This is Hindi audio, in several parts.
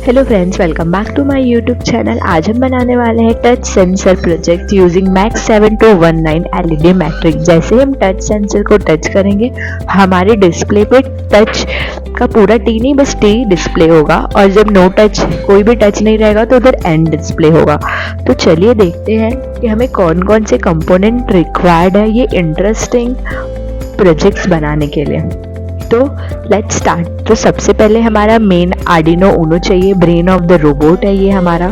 Hello friends, welcome back to my YouTube channel. आज हम बनाने वाले हैं touch sensor project using MAX 7219 LED matrix. जैसे हम टच सेंसर को टच करेंगे हमारे डिस्प्ले पे टच का पूरा टी नहीं बस टी डिस्प्ले होगा, और जब नो टच कोई भी टच नहीं रहेगा तो उधर एंड डिस्प्ले होगा। तो चलिए देखते हैं कि हमें कौन कौन से कंपोनेंट रिक्वायर्ड है ये इंटरेस्टिंग प्रोजेक्ट्स बनाने के लिए। तो लेट्स स्टार्ट। तो सबसे पहले हमारा मेन आर्डिनो उनो चाहिए, ब्रेन ऑफ द रोबोट है ये हमारा।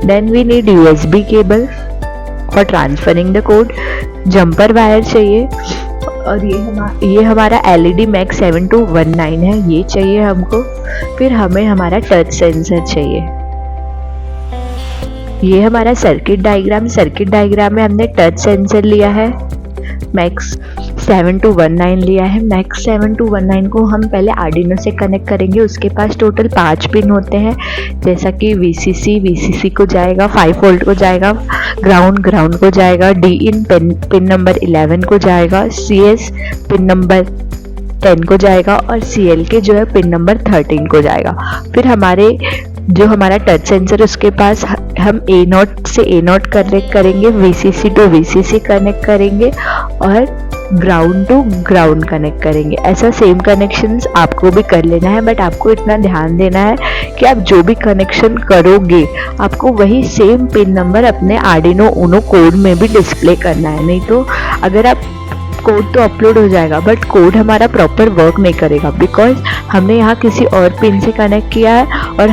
Then we need USB cable for transferring the code, jumper wire चाहिए, और ये हमारा एलईडी मैक्स 7219 है, ये चाहिए हमको। फिर हमें हमारा टच सेंसर चाहिए। ये हमारा सर्किट डायग्राम में हमने टच सेंसर लिया है, मैक्स 7219 लिया है। मैक्स 7219 को हम पहले आर्डिनो से कनेक्ट करेंगे। उसके पास टोटल 5 पिन होते हैं, जैसा कि VCC को जाएगा, 5 वोल्ट को जाएगा, ग्राउंड को जाएगा, डी इन पिन नंबर 11 को जाएगा, CS पिन नंबर 10 को जाएगा, और CL जो है पिन नंबर 13 को जाएगा। फिर हमारा टच सेंसर, उसके पास हम A0 से A0 कनेक्ट करेंगे, VCC टू VCC कनेक्ट करेंगे, और ग्राउंड टू ग्राउंड कनेक्ट करेंगे। ऐसा सेम कनेक्शंस आपको भी कर लेना है, बट आपको इतना ध्यान देना है कि आप जो भी कनेक्शन करोगे आपको वही सेम पिन नंबर अपने आर्डिनो उनो कोड में भी डिस्प्ले करना है। नहीं तो अगर आप कोड तो अपलोड हो जाएगा बट कोड हमारा प्रॉपर वर्क नहीं करेगा, बिकॉज हमने यहाँ किसी और पिन से कनेक्ट किया है, और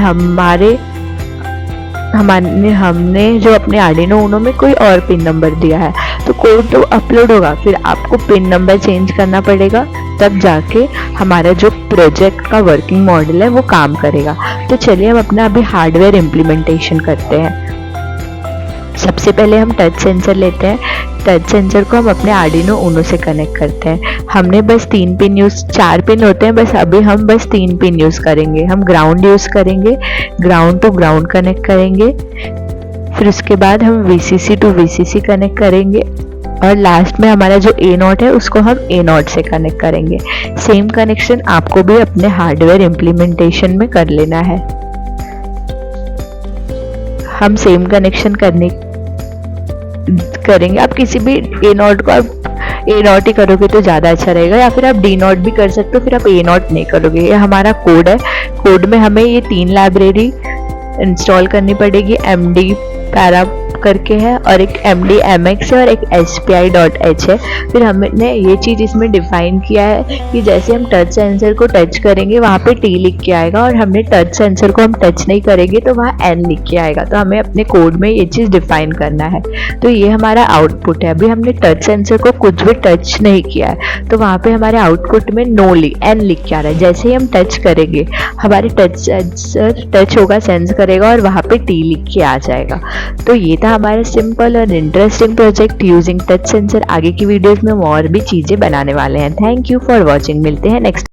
हमने जो अपने आर्डिनो उनो में कोई और पिन नंबर दिया है, तो कोड तो अपलोड होगा, फिर आपको पिन नंबर चेंज करना पड़ेगा, तब जाके हमारा जो प्रोजेक्ट का वर्किंग मॉडल है वो काम करेगा। तो चलिए हम अपना अभी हार्डवेयर इम्प्लीमेंटेशन करते हैं। सबसे पहले हम टच सेंसर लेते हैं। टच सेंसर को हम अपने आर्डिनो उनो से कनेक्ट करते हैं। हमने बस 4 पिन होते हैं, बस अभी हम बस 3 पिन यूज़ करेंगे। हम ग्राउंड यूज़ करेंगे, ग्राउंड टू ग्राउंड कनेक्ट करेंगे, फिर उसके बाद हम VCC टू VCC कनेक्ट करेंगे, और लास्ट में हमारा जो A0 है उसको हम A0 से कनेक्ट करेंगे। सेम कनेक्शन आपको भी अपने हार्डवेयर इम्प्लीमेंटेशन में कर लेना है। हम सेम कनेक्शन करेंगे। आप किसी भी A0 को आप A0 ही करोगे तो ज़्यादा अच्छा रहेगा, या फिर आप D0 भी कर सकते हो, फिर आप A0 नहीं करोगे। ये हमारा कोड है। कोड में हमें ये 3 लाइब्रेरी इंस्टॉल करनी पड़ेगी, MD पैरा करके है, और एक MD MX है, और एक SPI.h है। फिर हमने ये चीज़ इसमें डिफाइन किया है कि जैसे हम टच सेंसर को टच करेंगे वहाँ पे T लिख के आएगा, और हमने टच सेंसर को हम टच नहीं करेंगे तो वहाँ N लिख के आएगा। तो हमें अपने कोड में ये चीज़ डिफाइन करना है। तो ये हमारा आउटपुट है। अभी हमने टच सेंसर को कुछ भी टच नहीं किया है, तो वहाँ पे हमारे आउटपुट में N लिख के आ रहा है। जैसे ही हम टच करेंगे हमारे टच सेंसर टच होगा, सेंस करेगा, और वहाँ पे T लिख के आ जाएगा। तो ये था हमारा सिंपल और interesting project using touch sensor. आगे की वीडियोस में हम और भी चीजें बनाने वाले हैं। Thank you for watching. मिलते हैं नेक्स्ट